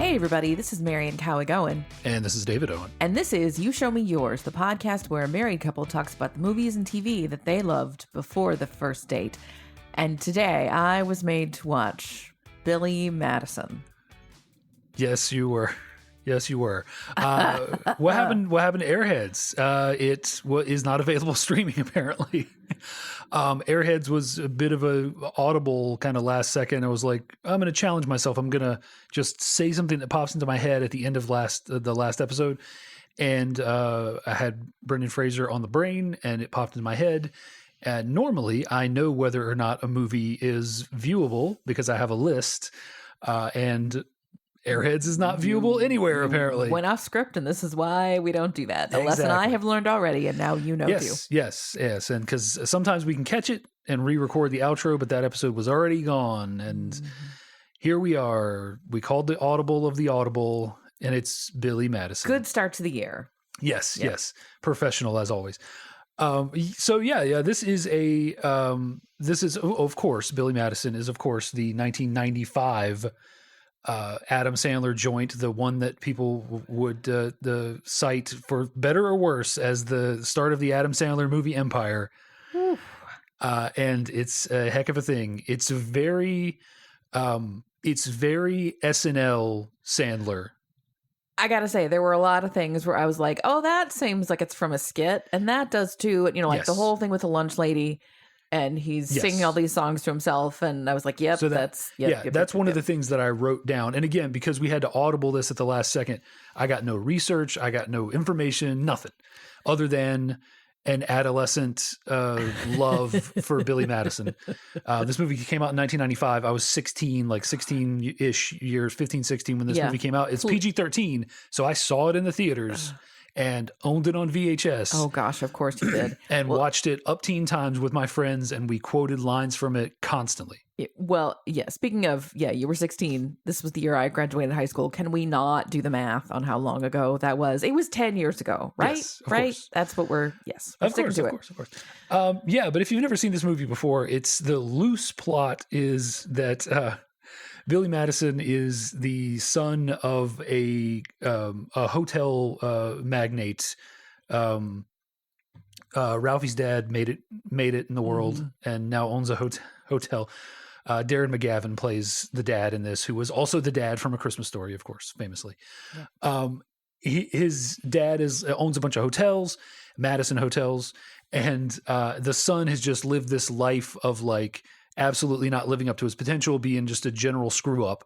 Hey everybody, this is Marian Cowigowen. And this is David Owen. And this is You Show Me Yours, the podcast where a married couple talks about the movies and TV that they loved before the first date. And today I was made to watch Billy Madison. Yes, you were. Yes, you were. What happened? What happened to Airheads? It is not available streaming apparently. Airheads was a bit of a audible kind of last second. I was like, I'm going to challenge myself. I'm going to just say something that pops into my head at the end of the last episode. And I had Brendan Fraser on the brain, and it popped into my head. And normally, I know whether or not a movie is viewable because I have a list, and Airheads is not viewable anywhere, apparently. Went off script, and this is why we don't do that. The lesson I have learned already, and now you know too. Yes. And because sometimes we can catch it and re-record the outro, but that episode was already gone. And here we are. We called the audible of the audible, and it's Billy Madison. Good start to the year. Yes. Professional as always. This is of course, Billy Madison is, of course, the 1995 Adam Sandler joint, the one that people would cite for better or worse as the start of the Adam Sandler movie empire. And it's a heck of a thing. It's very SNL Sandler. I gotta say, there were a lot of things where I was like, oh, that seems like it's from a skit. And that does too. And, the whole thing with the lunch lady, and he's singing all these songs to himself. And I was like, yep, that's one of the things that I wrote down. And again, because we had to audible this at the last second, I got no research. I got no information, nothing other than an adolescent love for Billy Madison. This movie came out in 1995. I was 16, like 16-ish years, 15, 16 when this movie came out. It's PG-13, so I saw it in the theaters and owned it on VHS. Oh gosh, of course you did. And watched it upteen times with my friends, and we quoted lines from it constantly. Speaking of, you were 16. This was the year I graduated high school. Can we not do the math on how long ago that was? It was 10 years ago, right? Yes, right? Course. That's what we're sticking to it. Of course. But if you've never seen this movie before, it's the loose plot is that Billy Madison is the son of a hotel magnate. Ralphie's dad made it in the world and now owns a hotel. Darren McGavin plays the dad in this, who was also the dad from A Christmas Story, of course, famously. Yeah. His dad owns a bunch of hotels, Madison hotels, and the son has just lived this life of like absolutely not living up to his potential, being just a general screw up.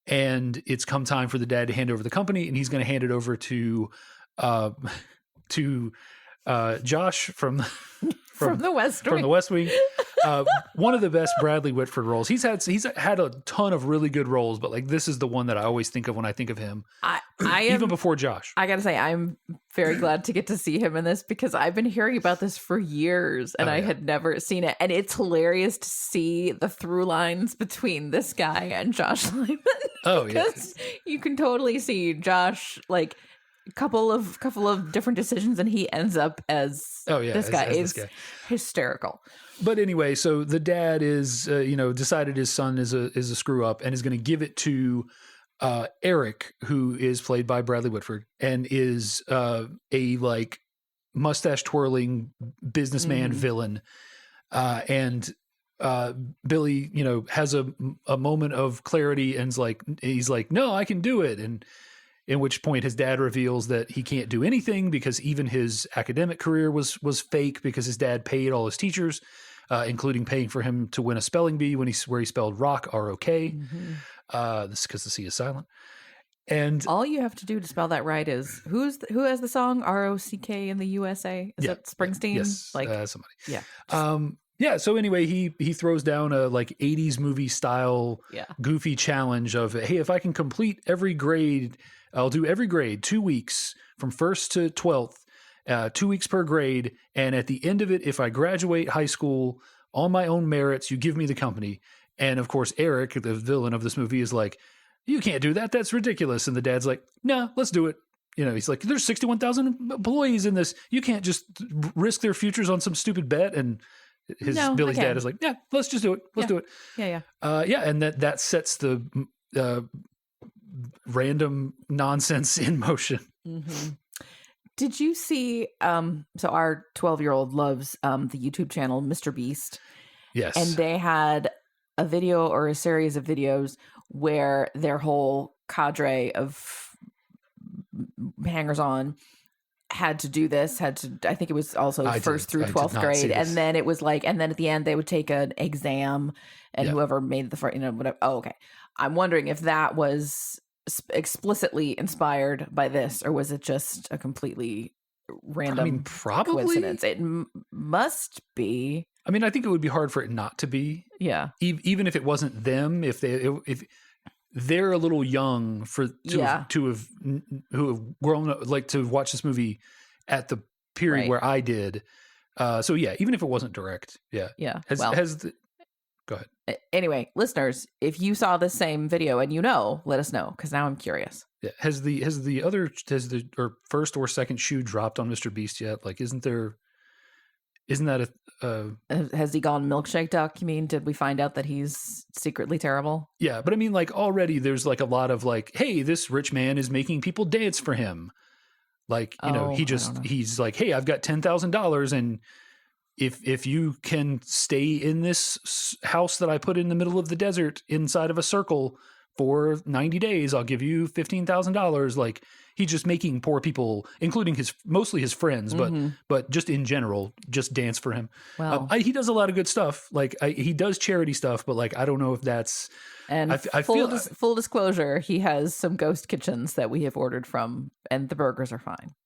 And it's come time for the dad to hand over the company, and he's going to hand it over to Josh from the West Wing. One of the best Bradley Whitford roles. He's had a ton of really good roles, but like this is the one that I always think of when I think of him. Even before Josh. I gotta say, I'm very glad to get to see him in this because I've been hearing about this for years and I had never seen it. And it's hilarious to see the through lines between this guy and Josh Lyman. Because you can totally see Josh like couple of different decisions, and he ends up as this guy is hysterical. But anyway, so the dad is decided his son is a screw up and is going to give it to Eric, who is played by Bradley Whitford and is a like mustache twirling businessman villain, and Billy has a moment of clarity and he's like no, I can do it. And in which point his dad reveals that he can't do anything because even his academic career was fake because his dad paid all his teachers, including paying for him to win a spelling bee where he spelled rock, R-O-K. This is because the C is silent. And all you have to do to spell that right is who has the song R-O-C-K in the USA? Is that Springsteen? Yes, somebody. Yeah. So anyway, he throws down a like 80s movie style goofy challenge of, hey, if I can complete every grade, I'll do every grade 2 weeks from 1st to 12th, 2 weeks per grade. And at the end of it, if I graduate high school on my own merits, you give me the company. And of course, Eric, the villain of this movie, is like, you can't do that. That's ridiculous. And the dad's like, no, let's do it. He's like, there's 61,000 employees in this. You can't just risk their futures on some stupid bet. And Billy's dad is like, yeah, let's just do it. Let's do it. Yeah. And that sets the random nonsense in motion. Mm-hmm. Did you see, so our 12-year-old loves the YouTube channel Mr. Beast. Yes. And they had a video or a series of videos where their whole cadre of hangers-on had to do this, I think it was also first through 12th grade. And then it was like, and then at the end they would take an exam and whoever made the first, whatever. Oh, okay. I'm wondering if that was explicitly inspired by this, or was it just a completely random probably coincidence? It must be. I mean, I think it would be hard for it not to be. Yeah. Even if it wasn't them, if they're a little young who have grown up, like to watch this movie at the period where I did. So yeah, even if it wasn't direct. Yeah. Yeah. Go ahead. Anyway, listeners, if you saw this same video and let us know, because now I'm curious. Yeah. Has the first or second shoe dropped on Mr. Beast yet? Like, isn't that has he gone milkshake duck? You mean, did we find out that he's secretly terrible? Yeah. But I mean, like, already there's like a lot of like, hey, this rich man is making people dance for him. Like, he's like, hey, I've got $10,000 and if you can stay in this house that I put in the middle of the desert inside of a circle for 90 days, I'll give you $15,000. Like, he's just making poor people, including mostly his friends, but just in general, just dance for him. Wow. He does a lot of good stuff. Like, he does charity stuff, but like, I don't know if that's. And full disclosure, he has some ghost kitchens that we have ordered from, and the burgers are fine.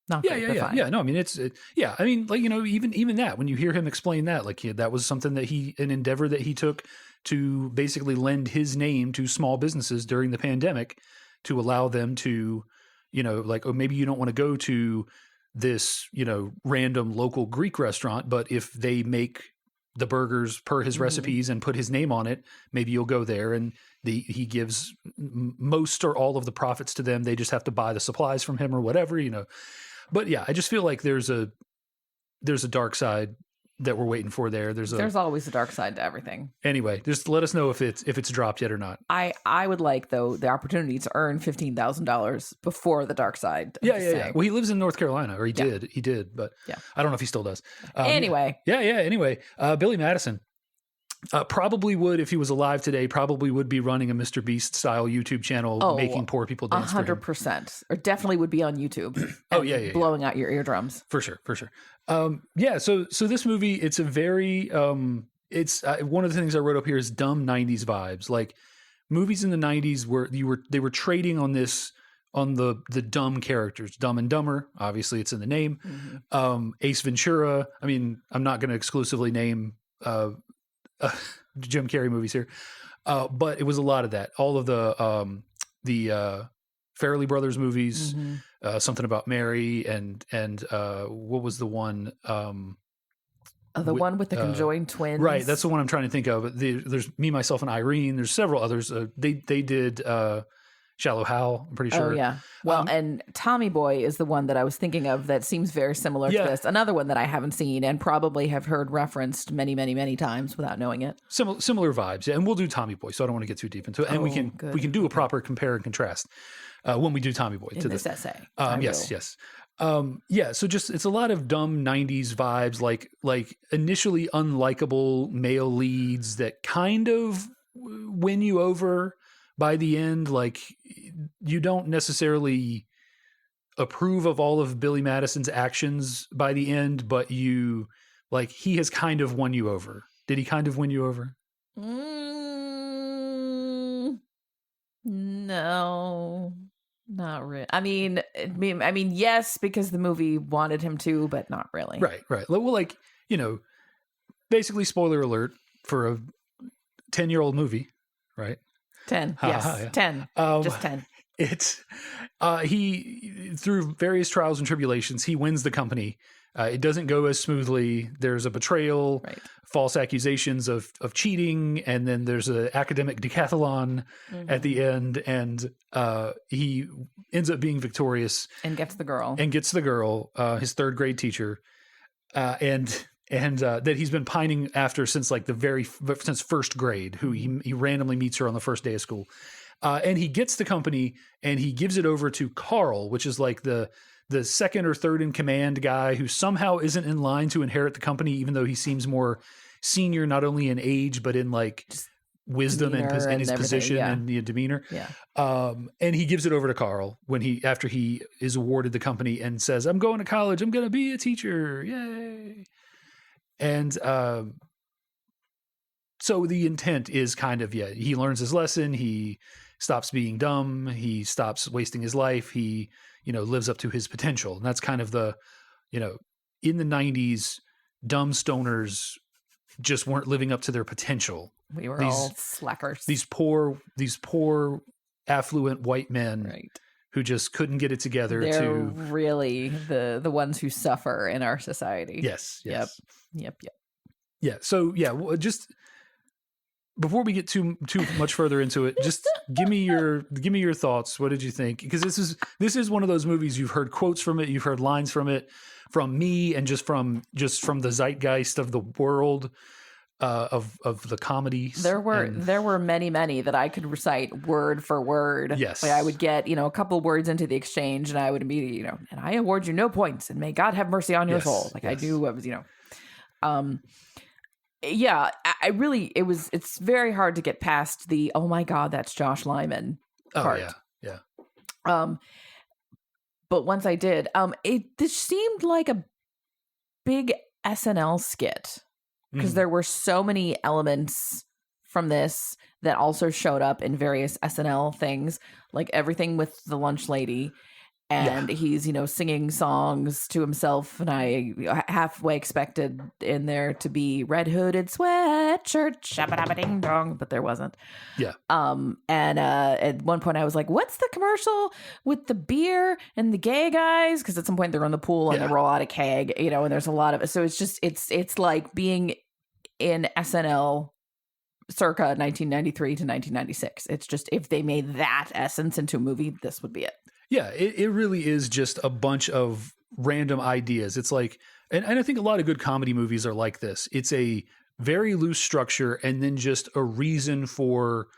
Not great, fine. Yeah. No, I mean, I mean, like, even that, when you hear him explain that, like, that was something that an endeavor that he took to basically lend his name to small businesses during the pandemic to allow them to, like, oh, maybe you don't want to go to this, random local Greek restaurant, but if they make the burgers per his recipes and put his name on it, maybe you'll go there. And he gives most or all of the profits to them. They just have to buy the supplies from him or whatever, But yeah, I just feel like there's a dark side that we're waiting for there. There's always a dark side to everything. Anyway, just let us know if it's dropped yet or not. I would like, though, the opportunity to earn $15,000 before the dark side. Yeah. Well, he lives in North Carolina, or he did, but I don't know if he still does. Anyway. Anyway, Billy Madison. Probably would, if he was alive today, probably would be running a Mr. Beast style YouTube channel, making poor people dance. 100%, or definitely would be on YouTube. Blowing out your eardrums for sure. So this movie, it's a very it's one of the things I wrote up here is dumb 90s vibes. Like, movies in the 90s they were trading on this, on the dumb characters. Dumb and Dumber, obviously it's in the name. Ace Ventura. I mean, I'm not going to exclusively name Jim Carrey movies here, but it was a lot of that. All of the Farrelly Brothers movies, Something About Mary, and what was the one? The one with the conjoined twins, right? That's the one I'm trying to think of. There's Me, Myself, and Irene. There's several others. They did Shallow Hal, I'm pretty sure. Oh, yeah. Well, and Tommy Boy is the one that I was thinking of that seems very similar to this. Another one that I haven't seen and probably have heard referenced many, many, many times without knowing it. Similar vibes. Yeah, and we'll do Tommy Boy, so I don't want to get too deep into it. And we can do a proper compare and contrast when we do Tommy Boy. In this essay. Yes. So just, it's a lot of dumb 90s vibes, like initially unlikable male leads that kind of win you over by the end. Like, you don't necessarily approve of all of Billy Madison's actions by the end, but he has kind of won you over. Did he kind of win you over? No, not really. I mean, yes, because the movie wanted him to, but not really. Right. Well, basically, spoiler alert for a 10-year-old movie, right? 10, yes, 10, just 10. It's he, through various trials and tribulations, he wins the company. It doesn't go as smoothly. There's a betrayal, false accusations of cheating, and then there's an academic decathlon at the end, and he ends up being victorious and gets the girl. His third grade teacher, and that he's been pining after since since first grade. Who he randomly meets her on the first day of school. And he gets the company and he gives it over to Carl, which is like the second or third in command guy who somehow isn't in line to inherit the company, even though he seems more senior, not only in age, but in like wisdom and his position and demeanor. Yeah. And he gives it over to Carl after he is awarded the company and says, I'm going to college. I'm going to be a teacher. Yay. And, so the intent is kind of, he learns his lesson. He stops being dumb. He stops wasting his life. He, lives up to his potential. And that's kind of the, in the 90s, dumb stoners just weren't living up to their potential. We were all slackers. These poor affluent white men right. who just couldn't get it together. They're really the ones who suffer in our society. Yes. Yep. Yeah. So just before we get too much further into it, just give me your thoughts. What did you think? Because this is one of those movies you've heard quotes from it, you've heard lines from it, from me, and just from the zeitgeist of the world, of the comedies. There were many that I could recite word for word. Yes, like I would get a couple words into the exchange, and I would immediately and I award you no points, and may God have mercy on your soul. Like I knew I was Yeah, it's very hard to get past the, oh my God, that's Josh Lyman part. Oh, yeah. But once I did, this seemed like a big SNL skit because there were so many elements from this that also showed up in various SNL things, like everything with the lunch lady. And he's, singing songs to himself. And I halfway expected in there to be Red Hooded Sweatshirt, shabba-dabba-ding-dong, but there wasn't. Yeah. And at one point I was like, what's the commercial with the beer and the gay guys? Because at some point they're in the pool and they roll out a keg, and there's a lot of it. So it's just, it's like being in SNL circa 1993 to 1996. It's just, if they made that essence into a movie, this would be it. Yeah, it really is just a bunch of random ideas. It's like, and I think a lot of good comedy movies are like this. It's a very loose structure and then just a reason for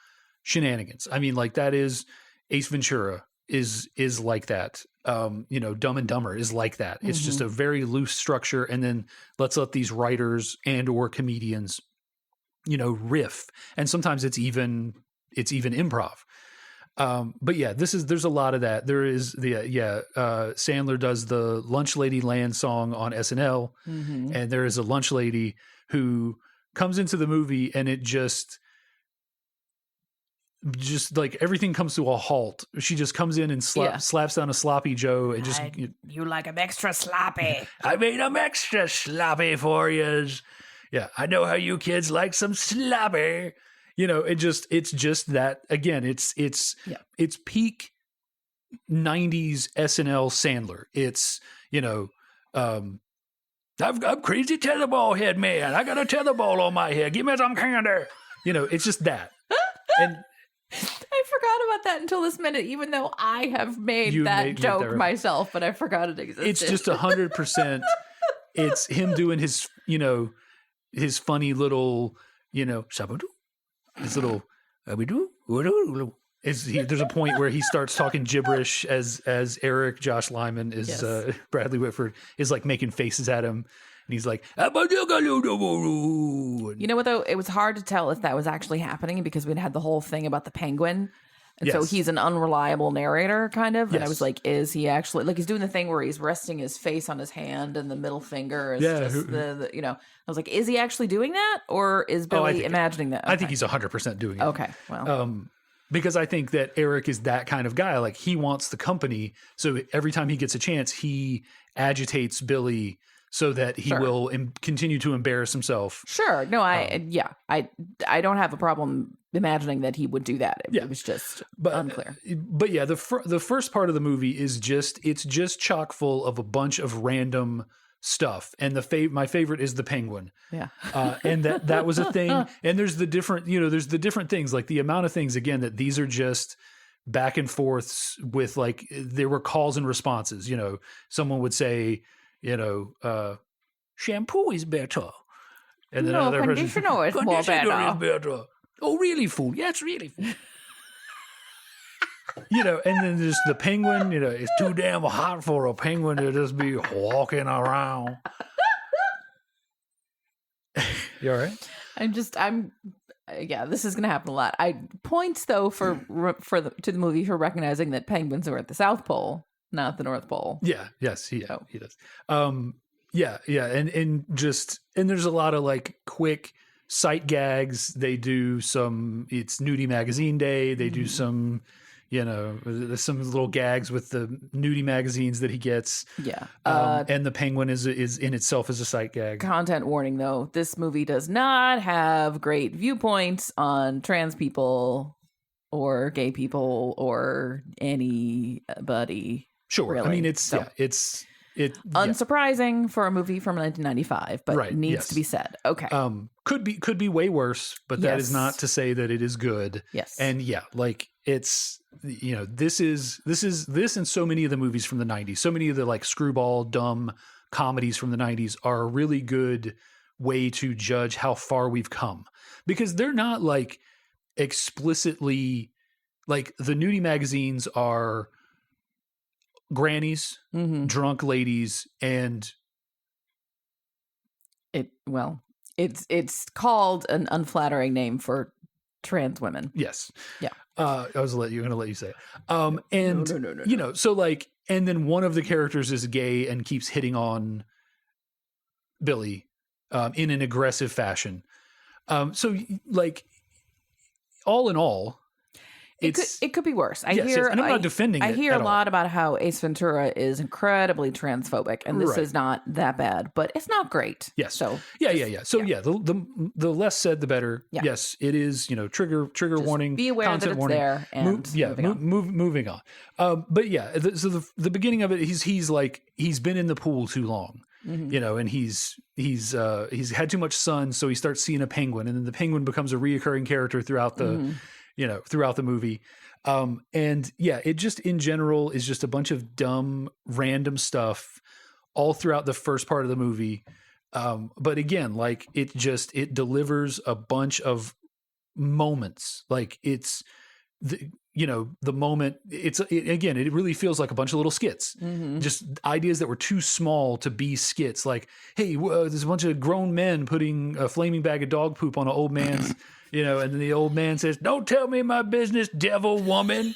shenanigans. I mean, like that is Ace Ventura is like that. Dumb and Dumber is like that. It's just a very loose structure, and then let's let these writers and or comedians, riff. And sometimes it's even improv. But yeah, there's a lot of that. There is Sandler does the Lunch Lady Land song on SNL, and there is a lunch lady who comes into the movie and it just like everything comes to a halt. She just comes in and slaps down a sloppy Joe and just you like them extra sloppy. I made them extra sloppy for you. Yeah, I know how you kids like some sloppy. It's just that again, it's peak 90s SNL Sandler. It's, I'm crazy tetherball head man. I got a tetherball on my head. Give me some candy. It's just that. And I forgot about that until this minute, even though I have made that joke myself, but I forgot it existed. It's just 100%. It's him doing his, his funny little, sabadoo. His little, there's a point where he starts talking gibberish as Eric, Josh Lyman is Bradley Whitford is like making faces at him, and he's like, you know what though? It was hard to tell if that was actually happening because we'd had the whole thing about the penguin. And so he's an unreliable narrator, kind of. And I was like, is he actually, like, he's doing the thing where he's resting his face on his hand and the middle finger is just I was like, is he actually doing that? Or is Billy imagining that? Okay. I think he's 100% doing it. Okay, well. Because I think that Eric is that kind of guy. Like, he wants the company. So every time he gets a chance, he agitates Billy so that he will continue to embarrass himself. Sure. No, I don't have a problem imagining that he would do that. It was just unclear. But yeah, the first part of the movie is it's just chock full of a bunch of random stuff. And my favorite is the penguin. Yeah. And that was a thing. And there's the different things, like the amount of things, again, that these are just back and forths with, like, there were calls and responses. Someone would say, shampoo is better. And then conditioner is more better. Oh, really, fool? Yeah, it's really fool. You know, and then there's the penguin. You know, it's too damn hot for a penguin to just be walking around. You all right? Yeah, this is going to happen a lot. Points though to the movie for recognizing that penguins are at the South Pole, not the North Pole. Yeah. Yes. He does. Yeah. And there's a lot of like quick sight gags. They do it's Nudie Magazine Day. They do some, you know, there's some little gags with the nudie magazines that he gets. Yeah. And the penguin is in itself as a sight gag. Content warning though. This movie does not have great viewpoints on trans people or gay people or anybody. Sure. Really. I mean, it's unsurprising for a movie from 1995, but needs to be said. Okay. Could be way worse, but that is not to say that it is good. Yes. And like it's, you know, this and so many of the movies from the 90s, so many of the like screwball dumb comedies from the 90s are a really good way to judge how far we've come, because they're not like explicitly like the nudie magazines are grannies, drunk ladies, and it's called an unflattering name for trans women. Yes. Yeah. I was going to let you say it. And no. You know, so like, and then one of the characters is gay and keeps hitting on Billy, in an aggressive fashion. So like, all in all, it could be worse. And I'm not defending it. I hear a lot about how Ace Ventura is incredibly transphobic, and this is not that bad, but it's not great. Yes. So the less said, the better. Yeah. Yes, it is. You know, trigger just warning. Be aware that it's warning. there. And moving on. But yeah, so the beginning of it, he's been in the pool too long. You know, and he's had too much sun, so he starts seeing a penguin, and then the penguin becomes a reoccurring character throughout the. You know, throughout the movie. And yeah, it just in general is just a bunch of dumb, random stuff all throughout the first part of the movie. But again, like it delivers a bunch of moments. Like it's the moment it really feels like a bunch of little skits, just ideas that were too small to be skits. Like, hey, there's a bunch of grown men putting a flaming bag of dog poop on an old man's, you know, and then the old man says, "Don't tell me my business, devil woman.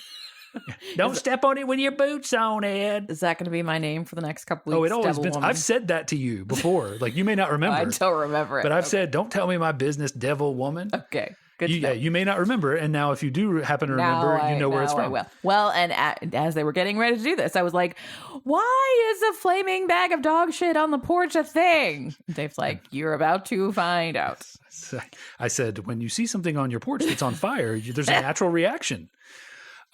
Don't step on it with your boots on, Ed." Is that going to be my name for the next couple weeks? Oh, it always been. I've said that to you before. Like, you may not remember. I don't remember it. But I've said, "Don't tell me my business, devil woman." Okay. You may not remember it, and now if you do happen to remember, you know where it's from. I will. Well, and as they were getting ready to do this, I was like, "Why is a flaming bag of dog shit on the porch a thing?" Dave's like, "You're about to find out." I said, "When you see something on your porch that's on fire, there's a natural reaction."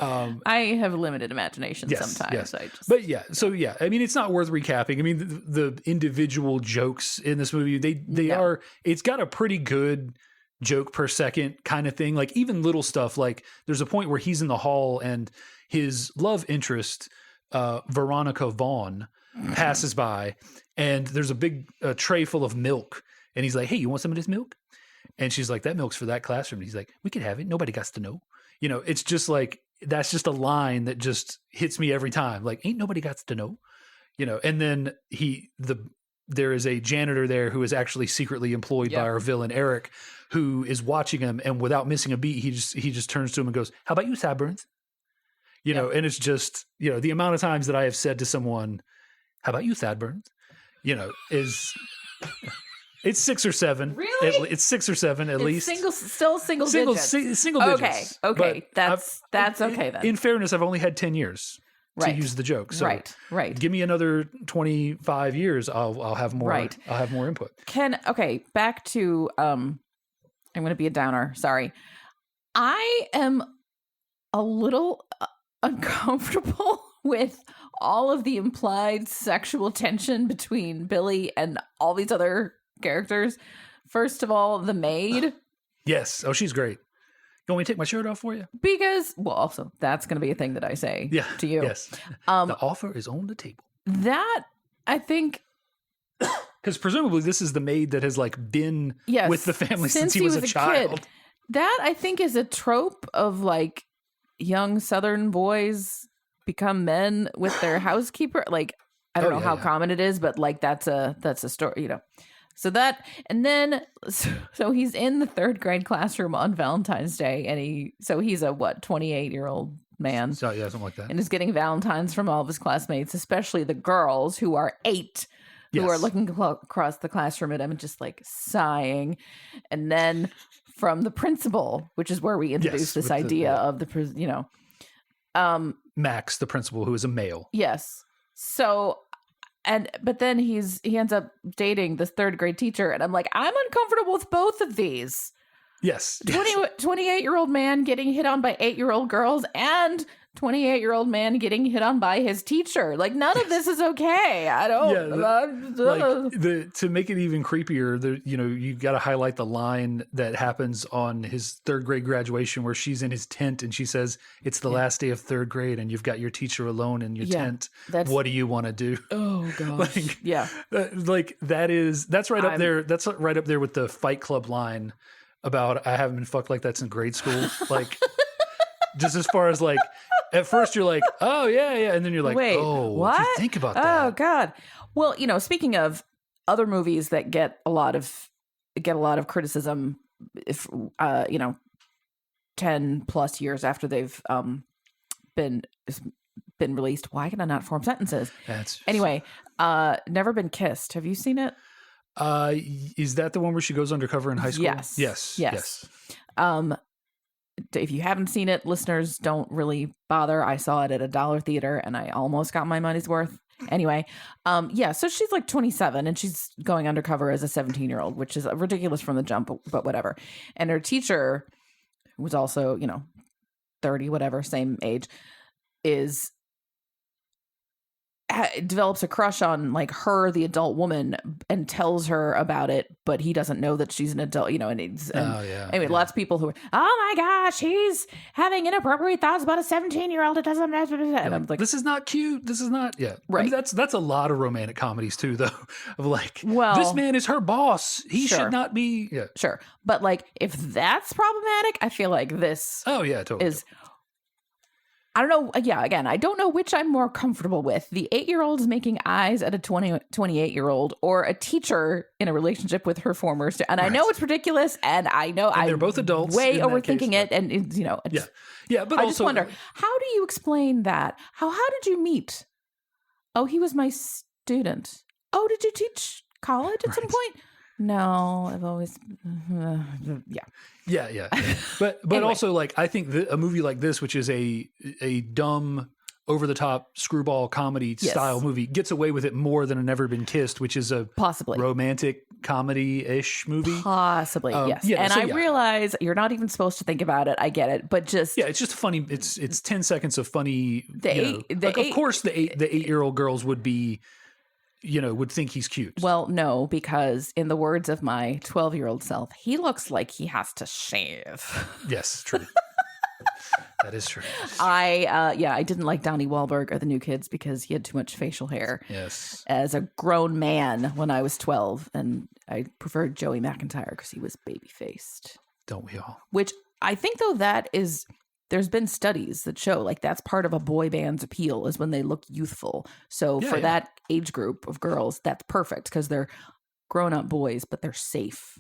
I have limited imagination sometimes. Yes. I mean, it's not worth recapping. I mean, the individual jokes in this movie, it's got a pretty good joke per second kind of thing. Like even little stuff, like there's a point where he's in the hall and his love interest, Veronica Vaughn, passes by, and there's a big tray full of milk, and he's like, "Hey, you want some of this milk?" And she's like, "That milk's for that classroom." And he's like, "We can have it. Nobody got to know." You know, it's just like, that's just a line that just hits me every time. Like, ain't nobody got to know, you know? And then there is a janitor there who is actually secretly employed by our villain, Eric, who is watching him, and without missing a beat, he just turns to him and goes, "How about you, sideburns?" You know, and it's just, you know, the amount of times that I have said to someone, "How about you, sideburns?" You know, it's 6 or 7. Really? It's 6 or 7 at least. Still single digits. Single digits. Okay. That's okay then. In fairness, I've only had 10 years to use the joke. So right. Give me another 25 years, I'll have more. Right. I'll have more input. Back to I'm going to be a downer. Sorry. I am a little uncomfortable with all of the implied sexual tension between Billy and all these other characters. First of all, the maid. Yes. Oh, she's great. You want me to take my shirt off for you? Because, well, also, that's going to be a thing that I say to you. Yes. The offer is on the table. That, I think... Because presumably this is the maid that has like been with the family since he was a child. Kid. That, I think, is a trope of like young Southern boys become men with their housekeeper. Like, I don't know how common it is, but like that's a story, So that, and then, so he's in the 3rd grade classroom on Valentine's Day, and he's a 28-year-old man. So yeah, something like that. And is getting Valentines from all of his classmates, especially the girls who are 8, who are looking across the classroom at him and just like sighing. And then from the principal, which is where we introduce this idea of the, Max, the principal, who is a male. Yes. So, but then he ends up dating this 3rd grade teacher, and I'm like, I'm uncomfortable with both of these. Yes. 28-year-old man getting hit on by 8-year-old girls, and 28-year-old man getting hit on by his teacher. Like, none of this is okay. I don't. To make it even creepier, you got to highlight the line that happens on his 3rd grade graduation, where she's in his tent and she says, "It's the last day of 3rd grade, and you've got your teacher alone in your tent. What do you want to do?" Oh gosh. That's right up there. That's right up there with the Fight Club line about "I haven't been fucked like that since grade school." Like, just as far as like, at first you're like, "Oh yeah," and then you're like, "Wait, what? You think about that?" Oh God. Well, speaking of other movies that get a lot of criticism, if 10 plus years after they've been released. Why can I not form sentences? Anyway, Never Been Kissed. Have you seen it? Is that the one where she goes undercover in high school? Yes. If you haven't seen it, listeners, don't really bother. I saw it at a dollar theater and I almost got my money's worth. Anyway, so she's like 27 and she's going undercover as a 17-year-old, which is ridiculous from the jump, but whatever. And her teacher, who was also, 30, whatever, same age, develops a crush on like her, the adult woman, and tells her about it, but he doesn't know that she's an adult, anyway, lots of people who are, "Oh my gosh, he's having inappropriate thoughts about a 17-year-old. It doesn't," and I'm like, "This is not cute. This is not," right. I mean, that's a lot of romantic comedies too, though, of like, well, this man is her boss. He should not be. Yeah, sure. But like, if that's problematic, I feel like this. Oh yeah, totally. Is. I don't know. Yeah, again, I don't know which I'm more comfortable with. The 8-year-old's making eyes at a 28-year-old, or a teacher in a relationship with her former student. And I know it's ridiculous, and I know they're both adults. Way overthinking it, and but I also, just wonder, how do you explain that? How did you meet? Oh, he was my student. Oh, did you teach college at some point? No, I've always, yeah. But anyway. Also, like, I think a movie like this, which is a dumb, over the top screwball comedy style movie, gets away with it more than a Never Been Kissed, which is a possibly romantic comedy ish movie. Possibly, yes. And I realize you're not even supposed to think about it. I get it, but just it's just funny. It's 10 seconds of funny. Of course, the 8-year-old girls would be. Would think he's cute. Well, no, because in the words of my 12-year-old self, he looks like he has to shave. Yes, true. That is true. I didn't like Donnie Wahlberg or the New Kids because he had too much facial hair. Yes. As a grown man when I was 12, and I preferred Joey McIntyre because he was baby-faced. Don't we all? Which I think, though, there's been studies that show like that's part of a boy band's appeal is when they look youthful. So for that age group of girls, that's perfect because they're grown-up boys, but they're safe.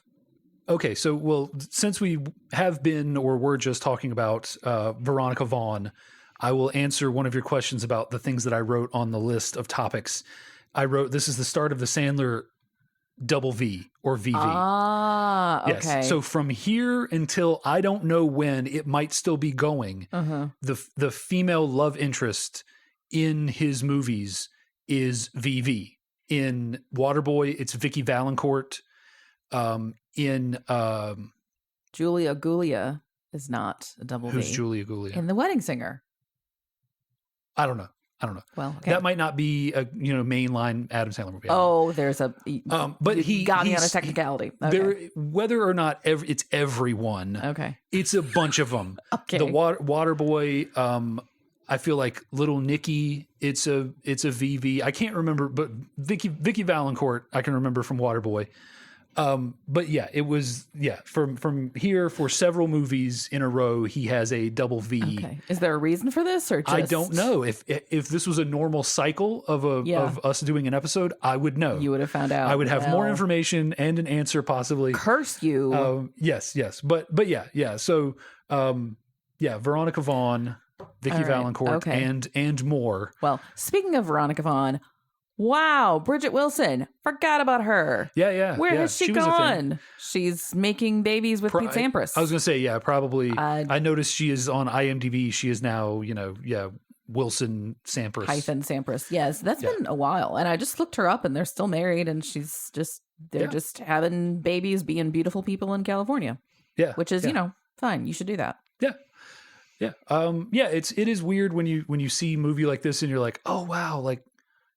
Okay, so since we have been or were just talking about Veronica Vaughn, I will answer one of your questions about the things that I wrote on the list of topics. I wrote, this is the start of the Sandler double V or VV. Ah, okay. Yes. So from here until I don't know when it might still be going, the female love interest in his movies is VV. In Waterboy, it's Vicky Valancourt. In Julia Gulia is not a double V. Who's Julia Gulia? In The Wedding Singer. I don't know. Well, okay. That might not be a mainline Adam Sandler movie. Oh, there's a but he got me on a technicality. Okay. Whether or not it's everyone. Okay, it's a bunch of them. Okay, the Waterboy. I feel like Little Nicky. It's a VV. I can't remember, but Vicky Valancourt I can remember from Waterboy. But yeah, it was, from here for several movies in a row, he has a double V. Okay. Is there a reason for this, or just... I don't know. If this was a normal cycle of us doing an episode, I would know. You would have found out. I would have more information and an answer possibly. Curse you. Yes. But yeah. So, Veronica Vaughn, Vicky Valancourt, and more. Well, speaking of Veronica Vaughn, wow, Bridget Wilson. Forgot about her. Yeah. Where has she gone? She's making babies with Pete Sampras. I was going to say, probably. I noticed she is on IMDb. She is now, Wilson Sampras. Sampras. Yes, that's been a while. And I just looked her up and they're still married and they're just having babies, being beautiful people in California. Yeah. Which is, fine. You should do that. Yeah. Yeah. It is weird when you see a movie like this and you're like, oh wow, like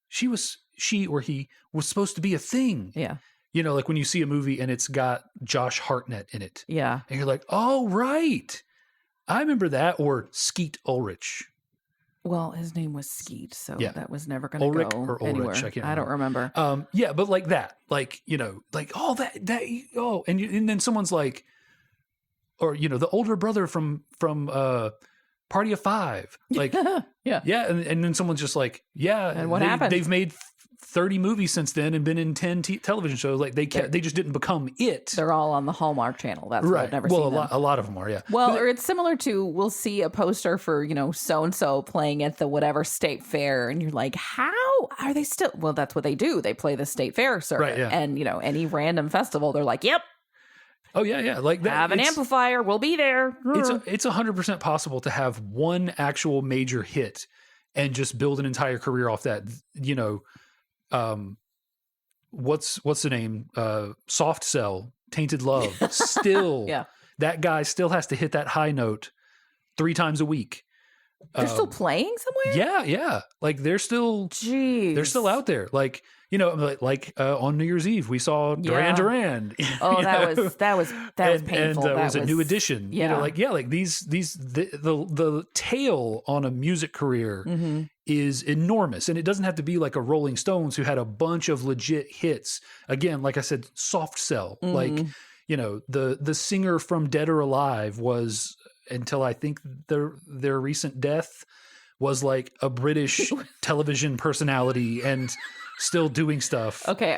she or he was supposed to be a thing. Yeah. Like when you see a movie and it's got Josh Hartnett in it. Yeah. And you're like, oh right. I remember that. Or Skeet Ulrich. Well, his name was Skeet, so that was never going to go or anywhere. Ulrich, I don't remember. But like that, like, like all and then someone's like, or, the older brother from Party of Five, like, yeah. And then someone's just like, and what happened? They've made 30 movies since then and been in 10 television shows. Like they just didn't become it. They're all on the Hallmark Channel. That's right. I've never seen them. A lot of them are, yeah. Well, or it's similar to, we'll see a poster for, so-and-so playing at the whatever state fair. And you're like, how are they still? Well, that's what they do. They play the state fair circuit. Right, yeah. And, any random festival, they're like, yep. Oh, yeah. Like that. Have an amplifier. We'll be there. It's 100% possible to have one actual major hit and just build an entire career off that, what's the name? Soft Cell, Tainted Love. Still, that guy still has to hit that high note 3 times a week. They're still playing somewhere? Yeah. Like they're still out there. Like, on New Year's Eve, we saw Duran Duran. Oh, that was painful. And was a New Edition. Yeah. Like the tail on a music career is enormous. And it doesn't have to be like a Rolling Stones who had a bunch of legit hits. Again, like I said, Soft Cell. Like, the singer from Dead or Alive was, until I think their recent death, was like a British television personality and still doing stuff. Okay,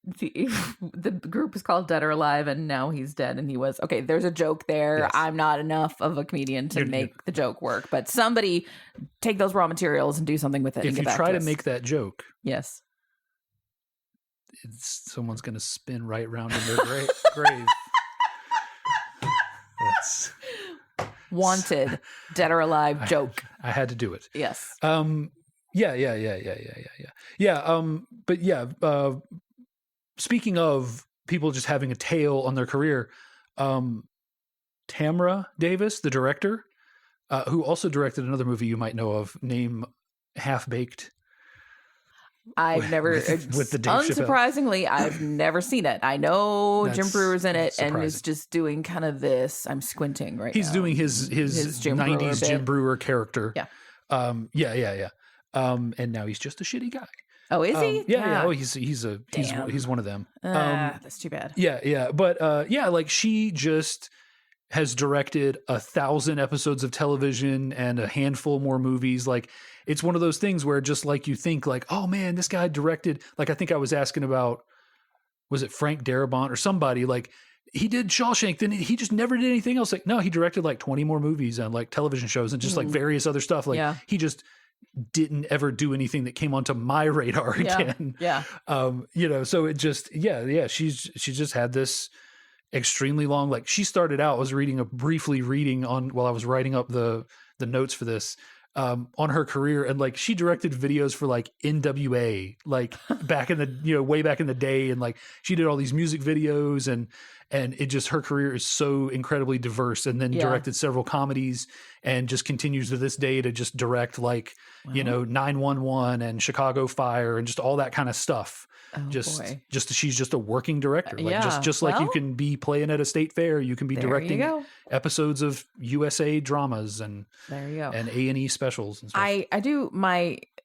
the group is called Dead or Alive, and now he's dead, and he was okay. There's a joke there. Yes. I'm not enough of a comedian to make the joke work, but somebody take those raw materials and do something with it. If you try to make that joke, yes, someone's going to spin right round in their grave. That's wanted Dead or Alive joke. I had to do it. Yes. Yeah. But yeah. Speaking of people just having a tail on their career, Tamra Davis, the director, who also directed another movie you might know of, named Half Baked. I've never, with the Dave unsurprisingly, I've never seen it. I know Jim Breuer's in it surprising. And is just doing kind of this. I'm squinting right He's now. doing his Jim 90s Jim Breuer character. Yeah. Yeah. And now he's just a shitty guy. Oh, is he? Yeah. Oh, he's one of them. That's too bad. Yeah. But like she just has directed 1,000 episodes of television and a handful more movies. Like it's one of those things where just like you think like, oh man, this guy directed, like I think I was asking about, was it Frank Darabont or somebody, like he did Shawshank, then he just never did anything else. Like, no, he directed like 20 more movies and like television shows and just like various other stuff. Like he just didn't ever do anything that came onto my radar again. Yeah. So it just, she's just had this extremely long, like she started out, I was briefly reading on while I was writing up the notes for this, on her career, and like she directed videos for like NWA, like back in the way back in the day, and like she did all these music videos, and it just, her career is so incredibly diverse, and then directed several comedies, and just continues to this day to just direct like 911 and Chicago Fire and just all that kind of stuff. She's just a working director. Like just like you can be playing at a state fair, you can be directing episodes of USA dramas and there you go, and A&E specials and stuff. I do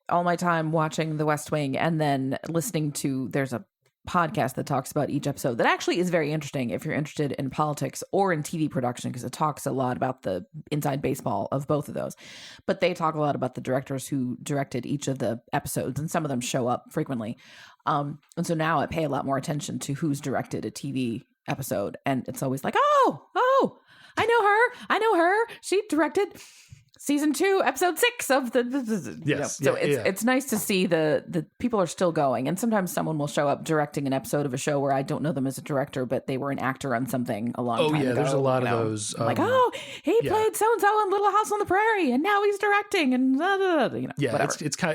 all my time watching The West Wing and then listening to, there's a podcast that talks about each episode that actually is very interesting if you're interested in politics or in TV production, because it talks a lot about the inside baseball of both of those. But they talk a lot about the directors who directed each of the episodes, and some of them show up frequently. And so now I pay a lot more attention to who's directed a TV episode, and it's always like, oh, I know her. She directed season 2, episode 6 of the yes. So it's nice to see the people are still going, and sometimes someone will show up directing an episode of a show where I don't know them as a director, but they were an actor on something a long time ago. There's a lot of those. Like, he played so and so on Little House on the Prairie, and now he's directing, and whatever.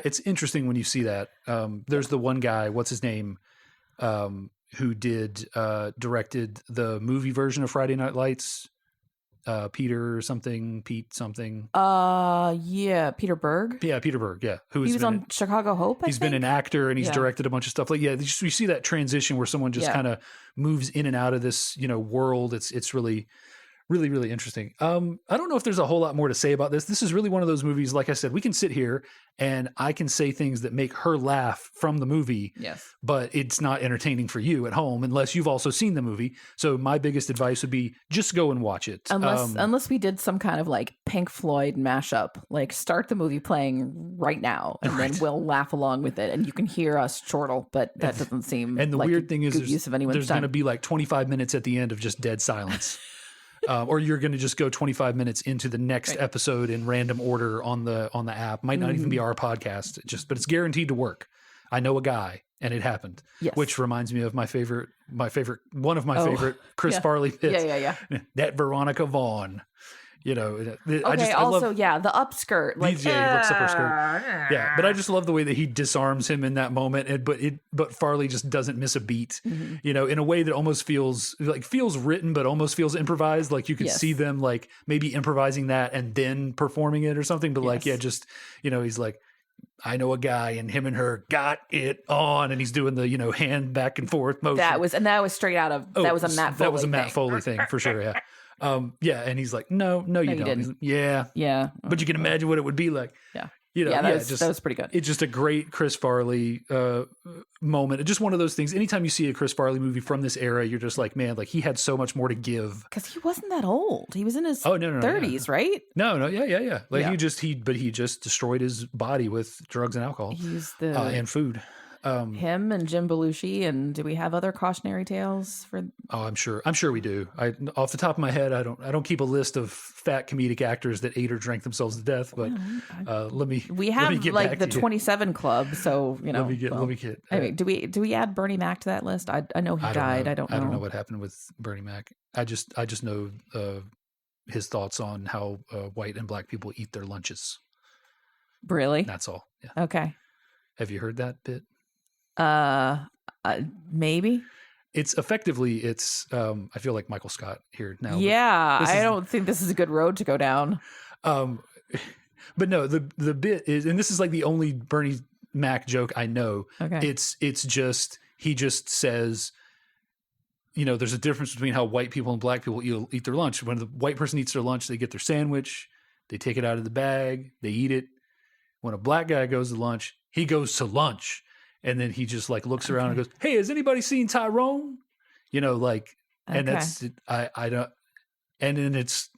It's interesting when you see that. There's the one guy, what's his name, who directed the movie version of Friday Night Lights. Pete something. Peter Berg. Yeah, Peter Berg. Yeah, he was on Chicago Hope. He's been an actor, and he's directed a bunch of stuff. Like, you see that transition where someone just kind of moves in and out of this, world. It's really, really, really interesting. I don't know if there's a whole lot more to say about this. This is really one of those movies. Like I said, we can sit here and I can say things that make her laugh from the movie. Yes. But it's not entertaining for you at home unless you've also seen the movie. So my biggest advice would be just go and watch it. Unless we did some kind of like Pink Floyd mashup, like start the movie playing right now, and then we'll laugh along with it, and you can hear us chortle. But that doesn't seem. And the like weird thing is, there's going to be like 25 minutes at the end of just dead silence. Or you're going to just go 25 minutes into the next episode in random order on the app. Might not even be our podcast, but it's guaranteed to work. I know a guy, and it happened. Yes. Which reminds me of one of my favorite Chris Farley bits. Yeah. That Veronica Vaughn. The upskirt. Like, he looks up her skirt. Yeah, but I just love the way that he disarms him in that moment. But Farley just doesn't miss a beat. In a way that almost feels written, but almost feels improvised. Like you could see them like maybe improvising that and then performing it or something. But he's like, I know a guy, and him and her got it on, and he's doing the hand back and forth motion. That was straight out of that was a Matt Foley. That was a Matt Foley thing for sure. Yeah. And he's like, no, you don't. Like, yeah. But you can imagine what it would be like. Yeah. That was pretty good. It's just a great Chris Farley moment. It's just one of those things. Anytime you see a Chris Farley movie from this era, you're just like, man, like he had so much more to give. Because he wasn't that old. He was in his 30s, right? No, yeah. Like he just destroyed his body with drugs and alcohol. And food. Him and Jim Belushi, and do we have other cautionary tales for? Oh, I'm sure we do. Off the top of my head, I don't keep a list of fat comedic actors that ate or drank themselves to death. But we have like the 27 Club, so Let me get. Anyway, do we add Bernie Mac to that list? I know he died. I don't know what happened with Bernie Mac. I just know his thoughts on how white and black people eat their lunches. Really? That's all. Yeah. Okay. Have you heard that bit? Maybe. It's effectively, I feel like Michael Scott here now. Yeah, I don't think this is a good road to go down. But no, the bit is, and this is like the only Bernie Mac joke I know. Okay. It's just, he just says, there's a difference between how white people and black people eat their lunch. When the white person eats their lunch, they get their sandwich, they take it out of the bag, they eat it. When a black guy goes to lunch, he goes to lunch. And then he just like looks around and goes, "Hey, has anybody seen Tyrone?" And that's I don't. And then it's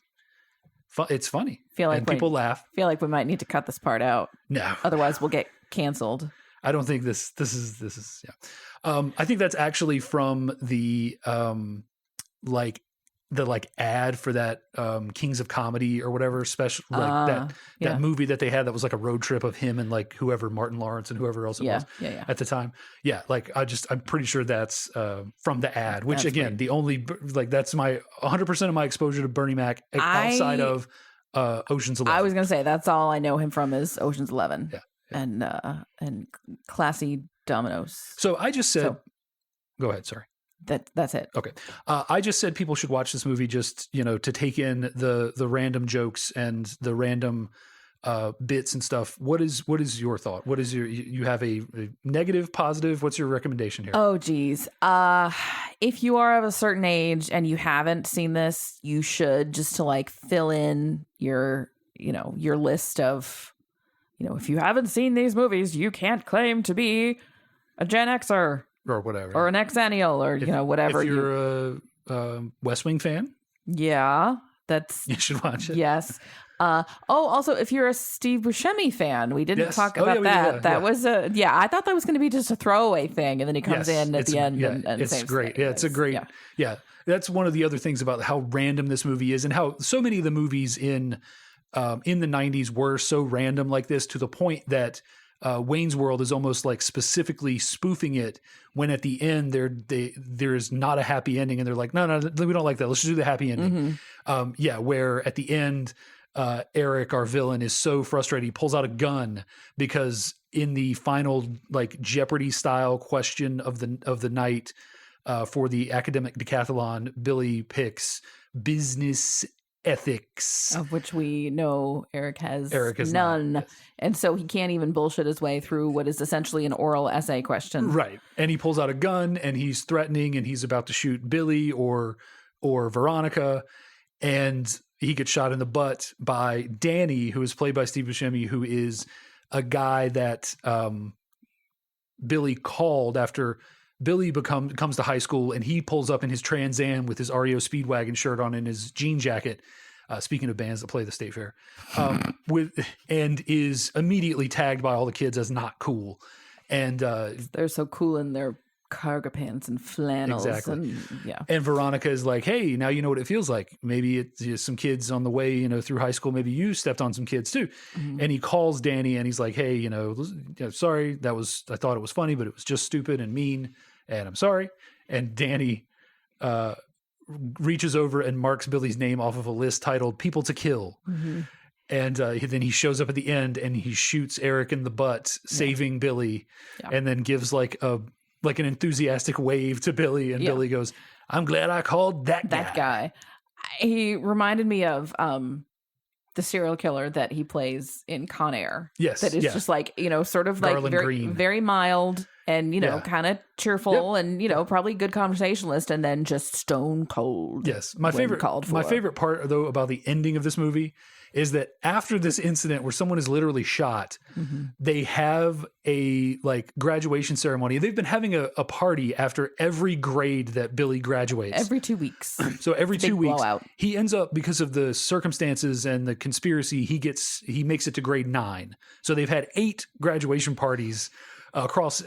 funny. People laugh. Feel like we might need to cut this part out. No, otherwise we'll get canceled. I don't think this is. Yeah, I think that's actually from the ad for that Kings of Comedy or whatever special, that movie that they had that was like a road trip of him and like whoever, Martin Lawrence and whoever else it was at the time. Yeah, like I'm pretty sure that's from the ad, which that's again, weird. The only that's my 100% of my exposure to Bernie Mac outside of Ocean's 11. I was gonna say that's all I know him from is Ocean's 11. Yeah. And Classy Dominoes. So I just said, go ahead. Sorry. That's it. Okay. I just said people should watch this movie just, to take in the random jokes and the random bits and stuff. What is your thought? What is you have a negative, positive? What's your recommendation here? Oh, geez. If you are of a certain age and you haven't seen this, you should, just to like fill in your list of, if you haven't seen these movies, you can't claim to be a Gen Xer. or whatever, or an exennial, or whatever. If you're a West Wing fan, yeah, you should watch it. Yes. Also, if you're a Steve Buscemi fan, we didn't talk about that. That was I thought that was going to be just a throwaway thing, and then he comes in at the end and it's great. Yeah, it's a great. Yeah, that's one of the other things about how random this movie is, and how so many of the movies in the 90s were so random like this, to the point that Wayne's World is almost like specifically spoofing it, when at the end there's not a happy ending, and they're like, no, we don't like that. Let's just do the happy ending. Where at the end, Eric, our villain, is so frustrated he pulls out a gun, because in the final like Jeopardy style question of the night for the academic decathlon, Billy picks business ethics, of which we know Eric has none. Yes. And so he can't even bullshit his way through what is essentially an oral essay question. Right. And he pulls out a gun, and he's threatening, and he's about to shoot Billy or Veronica, and he gets shot in the butt by Danny, who is played by Steve Buscemi, who is a guy that Billy called after Billy comes to high school, and he pulls up in his Trans Am with his REO Speedwagon shirt on and his jean jacket. Speaking of bands that play the State Fair, and is immediately tagged by all the kids as not cool. And they're so cool in their cargo pants and flannels. Exactly. And Veronica is like, hey, now you know what it feels like. Maybe it's some kids on the way, through high school. Maybe you stepped on some kids too. Mm-hmm. And he calls Danny, and he's like, hey, sorry, I thought it was funny, but it was just stupid and mean, and I'm sorry. And Danny reaches over and marks Billy's name off of a list titled "People to Kill." Mm-hmm. And then he shows up at the end, and he shoots Eric in the butt, saving Billy, and then gives like an enthusiastic wave to Billy, and Billy goes, "I'm glad I called that guy." He reminded me of the serial killer that he plays in Con Air. Yes, that is just like sort of Garland like very Green. Very mild and kind of cheerful and probably good conversationalist, and then just stone cold. Yes, my favorite part though about the ending of this movie is that after this incident where someone is literally shot, they have a graduation ceremony. They've been having a party after every grade that Billy graduates. Every 2 weeks. So every 2 weeks, blowout. He ends up, because of the circumstances and the conspiracy, he makes it to grade 9. So they've had 8 graduation parties across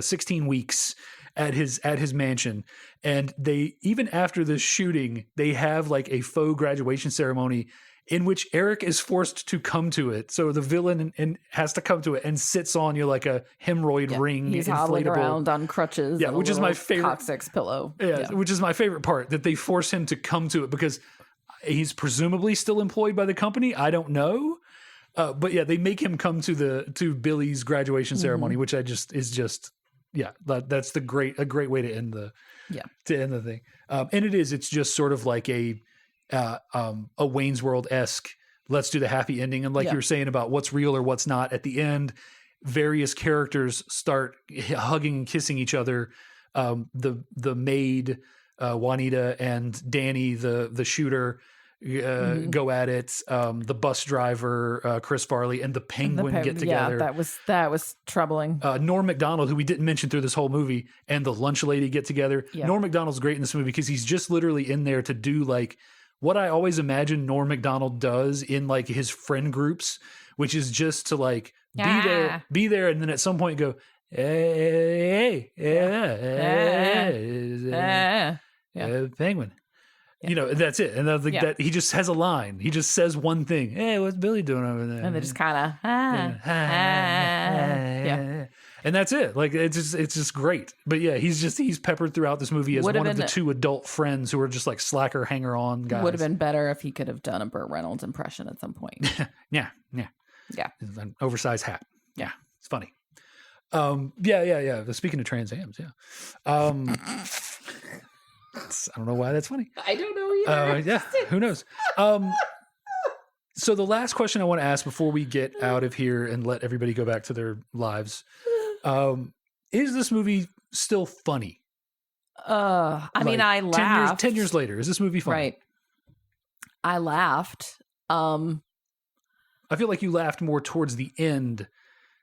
16 weeks at his mansion. And they, even after this shooting, they have like a faux graduation ceremony in which Eric is forced to come to it. So the villain has to come to it and sits on like a hemorrhoid ring. He's hobbling around on crutches. Yeah, which is my favorite. Coccyx pillow. Yeah, which is my favorite part, that they force him to come to it because he's presumably still employed by the company. I don't know. But yeah, they make him come to Billy's graduation ceremony, which that's a great way to end the thing. And it's just sort of like a Wayne's World-esque, let's do the happy ending. And like you were saying about what's real or what's not, at the end, various characters start hugging and kissing each other. The maid, Juanita, and Danny, the shooter, go at it. The bus driver, Chris Farley, and the Penguin get together. Yeah, that was troubling. Norm Macdonald, who we didn't mention through this whole movie, and the lunch lady get together. Yeah. Norm Macdonald's great in this movie because he's just literally in there to do like what I always imagine Norm Macdonald does in like his friend groups, which is just to like be there, and then at some point go, Penguin. That's it. And that he just has a line. He just says one thing. Hey, what's Billy doing over there? And they just kind of And that's it. Like it's just great. But yeah, he's peppered throughout this movie as one of the 2 adult friends who are just like slacker hanger-on guys. Would have been better if he could have done a Burt Reynolds impression at some point. Yeah. An oversized hat. Yeah, it's funny. Yeah. Speaking of Trans Ams, I don't know why that's funny. I don't know either. Yeah, who knows? So the last question I want to ask before we get out of here and let everybody go back to their lives, is this movie still funny? I mean, I laughed. 10 years later, is this movie funny? Right. I laughed. I feel like you laughed more towards the end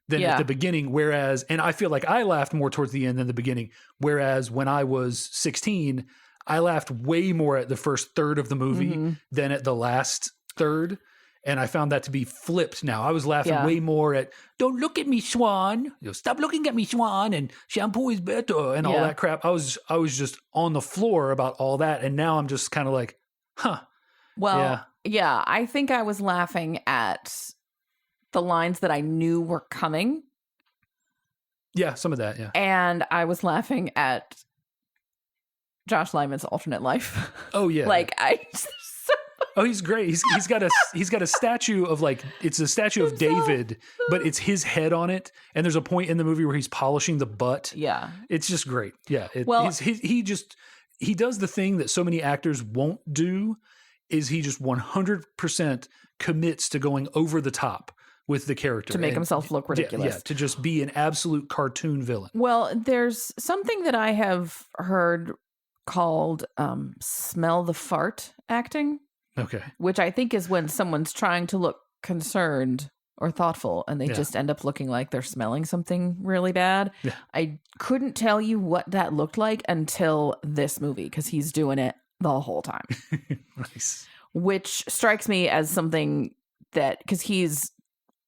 than at the beginning. Whereas, and I feel like I laughed more towards the end than the beginning. Whereas when I was 16, I laughed way more at the first third of the movie than at the last third. And I found that to be flipped now. I was laughing way more at, don't look at me, Swan. Stop looking at me, Swan. And shampoo is better and all that crap. I was just on the floor about all that. And now I'm just kind of like, huh. Well, yeah, I think I was laughing at the lines that I knew were coming. Yeah, some of that, yeah. And I was laughing at Josh Lyman's alternate life. Oh, yeah. Oh, he's great. He's got a statue of it's a statue of David, but it's his head on it. And there's a point in the movie where he's polishing the butt. Yeah. It's just great. Yeah. He does the thing that so many actors won't do is he just 100% commits to going over the top with the character. To make himself look ridiculous. Yeah, to just be an absolute cartoon villain. Well, there's something that I have heard called smell the fart acting. Okay. Which I think is when someone's trying to look concerned or thoughtful and they just end up looking like they're smelling something really bad. Yeah. I couldn't tell you what that looked like until this movie because he's doing it the whole time. Nice. Which strikes me as something that, because he's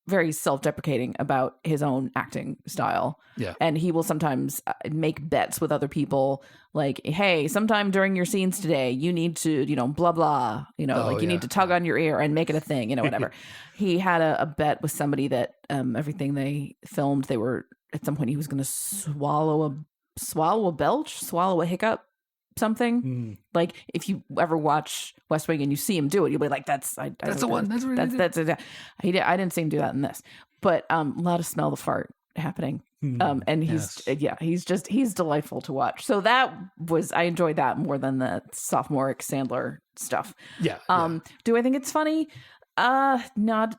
very self-deprecating about his own acting style. Yeah. And he will sometimes make bets with other people like, hey, sometime during your scenes today, you need to, blah, blah, you need to tug on your ear and make it a thing, whatever. He had a bet with somebody that everything they filmed, they were, at some point he was going to swallow a belch, swallow a hiccup, something. Like if you ever watch West Wing and you see him do it, you'll be like, that's the one. That's I didn't see him do that in this, but a lot of smell the fart happening. And he's delightful to watch. So I enjoyed that more than the sophomoric Sandler stuff. Yeah. Do I think it's funny? Not,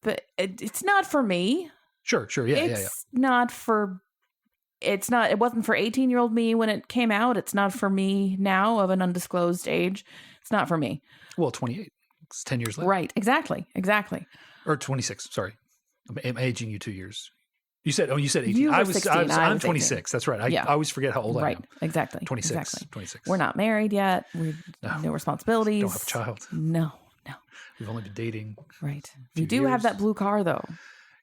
but it's not for me. Sure. Yeah. It wasn't for 18-year-old me when it came out. It's not for me now of an undisclosed age. It's not for me. Well, 28. It's 10 years later. Right. Exactly. Or 26. Sorry. I'm aging you 2 years. You said 18. You were 16, I'm 26. 18. That's right. I always forget how old I am. Right. Exactly. 26. Exactly. 26. We're not married yet. No responsibilities. Don't have a child. No. We've only been dating. Right. We do have that blue car though.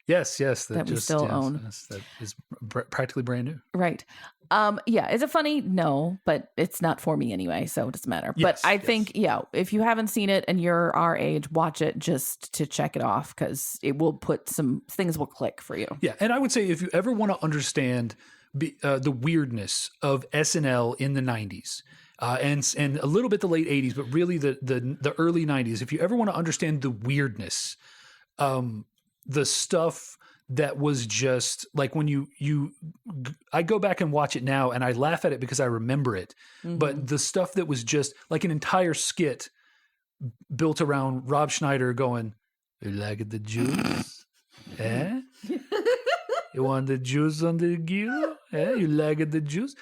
Yes. That we still own. That is practically brand new. Right. Is it funny? No, but it's not for me anyway, so it doesn't matter. But I think, if you haven't seen it and you're our age, watch it just to check it off because it will things will click for you. Yeah, and I would say if you ever want to understand the weirdness of SNL in the 90s, and a little bit the late 80s, but really the early 90s, if you ever want to understand the weirdness, the stuff that was just like when I go back and watch it now and I laugh at it because I remember it. Mm-hmm. But the stuff that was just like an entire skit built around Rob Schneider going, "You like the juice? Eh? You want the juice on the grill? Eh? You like the juice?"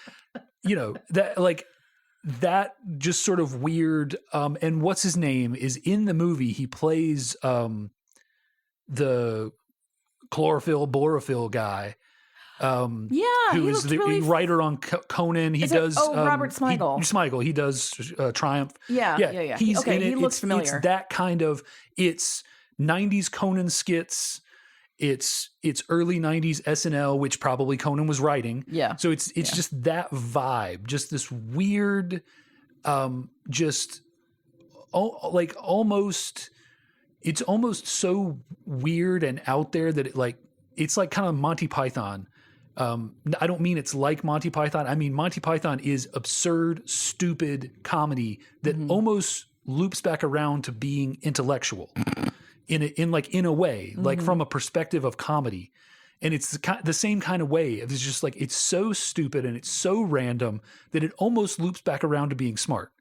That just sort of weird. And what's his name is in the movie. He plays the borophyll guy. Who is the writer on Conan. He does Robert Smigel. Smigel. He does Triumph. Yeah. He's in it. He looks familiar. It's that kind of. It's 90s Conan skits. It's early 90s SNL, which probably Conan was writing. Yeah. So it's just that vibe, just this weird, almost. It's almost so weird and out there that it's like kind of Monty Python. I don't mean it's like Monty Python. I mean, Monty Python is absurd, stupid comedy that almost loops back around to being intellectual in a way, like from a perspective of comedy. And it's the same kind of way. It's just like, it's so stupid and it's so random that it almost loops back around to being smart.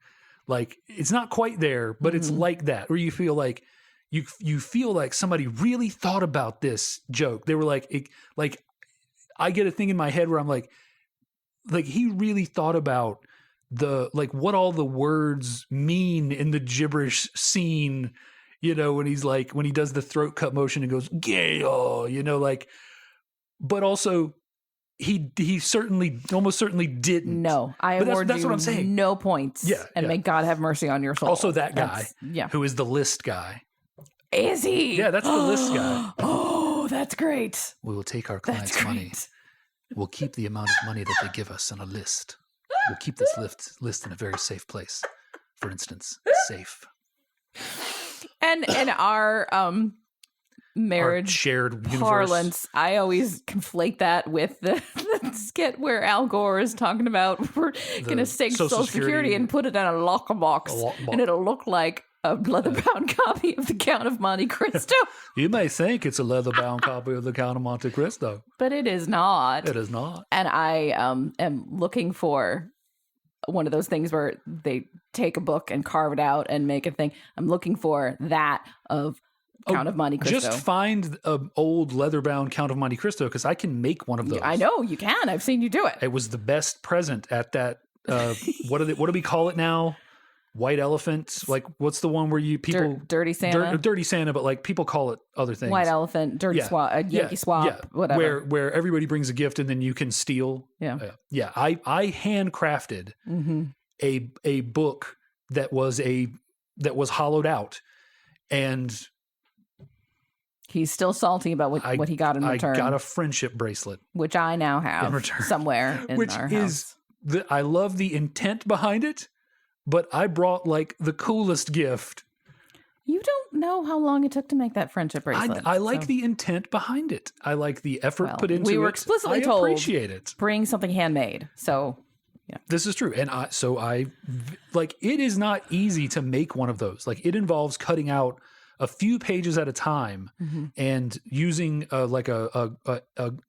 Like it's not quite there, but it's like that, where you feel like, you feel like somebody really thought about this joke. They were like I get a thing in my head where I'm like he really thought about what all the words mean in the gibberish scene, when he does the throat cut motion and goes, "Gayo," but also he almost certainly didn't. No, I award that's you what I'm saying. No points. Yeah, and may God have mercy on your soul. Also, that guy, who is the list guy. Is he? Yeah, that's the list guy. Oh, that's great. We will take our clients' money. We'll keep the amount of money that they give us on a list. We'll keep this list in a very safe place. For instance, safe. And in our marriage shared parlance, I always conflate that with the skit where Al Gore is talking about we're going to take Social Security and put it in a locker box, and it'll look like a leather-bound copy of The Count of Monte Cristo. You may think it's a leather-bound copy of The Count of Monte Cristo, but it is not. It is not. And I am looking for one of those things where they take a book and carve it out and make a thing. I'm looking for that of Count of Monte Cristo. Just find an old leather-bound Count of Monte Cristo, because I can make one of those. I know you can. I've seen you do it. It was the best present at that. What do we call it now? White elephant, like what's the one where people dirty Santa, dirty Santa, but like people call it other things. White elephant, dirty swap, Yankee swap, whatever. Where everybody brings a gift and then you can steal. Yeah. I handcrafted a book that was hollowed out, and he's still salty about what he got in return. I got a friendship bracelet, which I now have somewhere in our house. I love the intent behind it. But I brought like the coolest gift. You don't know how long it took to make that friendship bracelet. I like the intent behind it. I like the effort put into it. We were explicitly told, appreciate it. Bring something handmade. So, yeah. This is true. And it is not easy to make one of those. Like, it involves cutting out a few pages at a time and using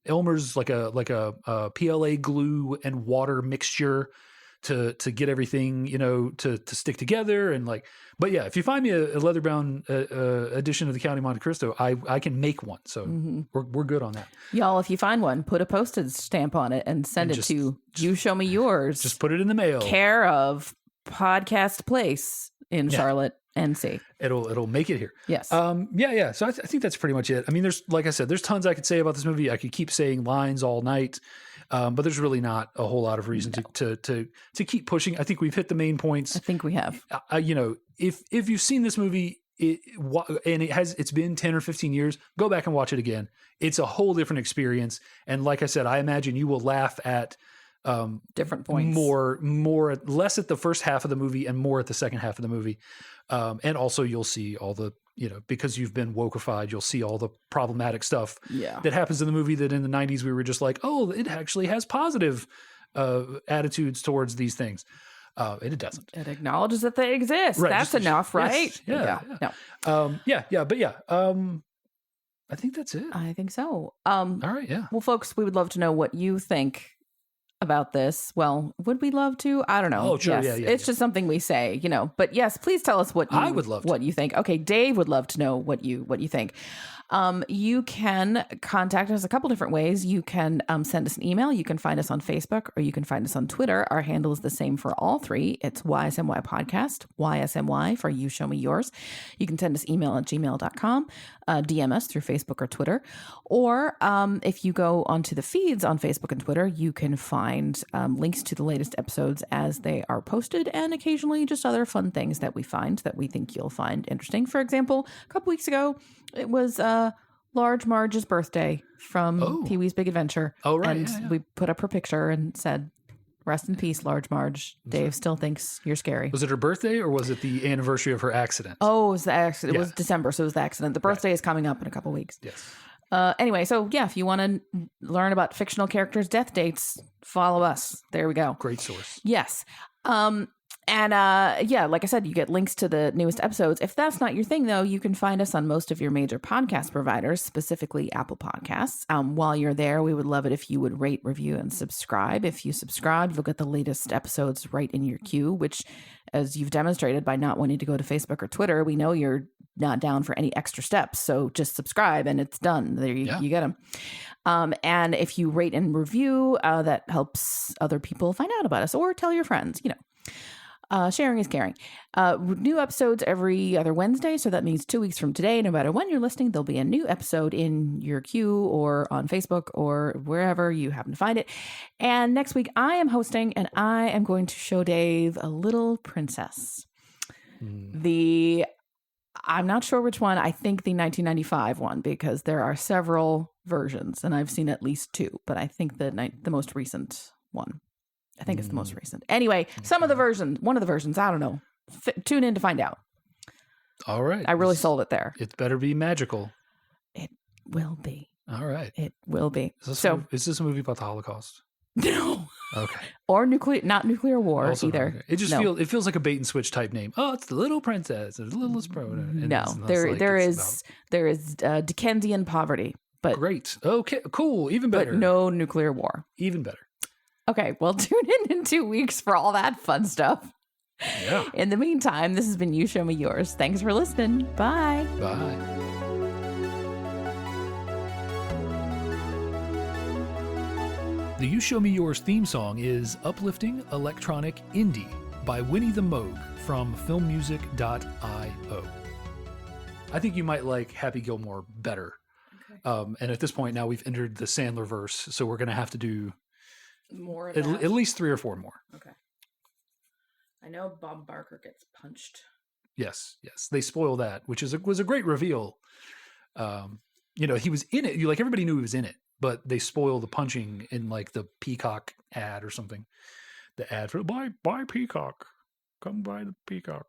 Elmer's like a PLA glue and water mixture to get everything, to stick together. And but yeah, if you find me a leather-bound edition of the Count of Monte Cristo, I can make one. So we're good on that. Y'all, if you find one, put a postage stamp on it and send it to You Show Me Yours. Just put it in the mail. Care of Podcast Place in Charlotte, NC. It'll make it here. Yes. Yeah. So I think that's pretty much it. I mean, like I said, there's tons I could say about this movie. I could keep saying lines all night. But there's really not a whole lot of reason to keep pushing. I think we've hit the main points. I think we have. If you've seen this movie and it's been 10 or 15 years, go back and watch it again. It's a whole different experience. And like I said, I imagine you will laugh at different points, less at the first half of the movie and more at the second half of the movie. And also you'll see all the, because you've been wokeified, you'll see all the problematic stuff that happens in the movie that in the 90s we were just like, oh, it actually has positive attitudes towards these things. And it doesn't. It acknowledges that they exist. Right. That's enough, right? Yes, yeah. No. I think that's it. I think so. All right, yeah. Well, folks, we would love to know what you think about this. Well, would we love to? I don't know. Oh, sure. Yes. Yeah. It's just something we say, But yes, please tell us what you think. Okay, Dave would love to know what you think. You can contact us a couple different ways. You can send us an email. You can find us on Facebook, or you can find us on Twitter. Our handle is the same for all three. It's YSMY Podcast, YSMY for You Show Me Yours. You can send us email at gmail.com, DM us through Facebook or Twitter. Or if you go onto the feeds on Facebook and Twitter, you can find links to the latest episodes as they are posted, and occasionally just other fun things that we find that we think you'll find interesting. For example, a couple weeks ago, it was Large Marge's birthday from Pee-wee's Big Adventure. Oh, right. And we put up her picture and said, rest in peace, Large Marge. Dave still thinks you're scary. Was it her birthday, or was it the anniversary of her accident? Oh, it was the accident. It was December, so it was the accident. The birthday is coming up in a couple weeks. Yes. Anyway, so yeah, if you want to learn about fictional characters' death dates, follow us. There we go. Great source. Yes. And like I said, you get links to the newest episodes. If that's not your thing, though, you can find us on most of your major podcast providers, specifically Apple Podcasts. While you're there, we would love it if you would rate, review, and subscribe. If you subscribe, you'll get the latest episodes right in your queue, which, as you've demonstrated by not wanting to go to Facebook or Twitter, we know you're not down for any extra steps. So just subscribe and it's done. There you get them. And if you rate and review, that helps other people find out about us, or tell your friends, Sharing is caring. New episodes every other Wednesday. So that means 2 weeks from today, no matter when you're listening, there'll be a new episode in your queue or on Facebook or wherever you happen to find it. And next week I am hosting and I am going to show Dave A Little Princess. I'm not sure which one. I think the 1995 one, because there are several versions and I've seen at least 2, but I think the most recent one. I think it's the most recent. Anyway, one of the versions, I don't know. Tune in to find out. All right. I really sold it there. It better be magical. It will be. All right. It will be. Is this a movie about the Holocaust? No. Okay. Or not nuclear war also either. Okay. It just feels like a bait and switch type name. Oh, it's the Little Princess. There's the Littlest Pro. No, there is Dickensian poverty. But great. Okay, cool. Even better. But no nuclear war. Even better. Okay, well, tune in 2 weeks for all that fun stuff. Yeah. In the meantime, this has been You Show Me Yours. Thanks for listening. Bye. Bye. The You Show Me Yours theme song is Uplifting Electronic Indie by Winnie the Moog from filmmusic.io. I think you might like Happy Gilmore better. Okay. And at this point now we've entered the Sandler verse, so we're going to have to do more at least 3 or 4 more. Okay. I know Bob Barker gets punched. Yes. They spoil that, which was a great reveal. He was in it. Everybody knew he was in it, but they spoil the punching in like the Peacock ad or something. The ad for buy Peacock. Come buy the Peacock.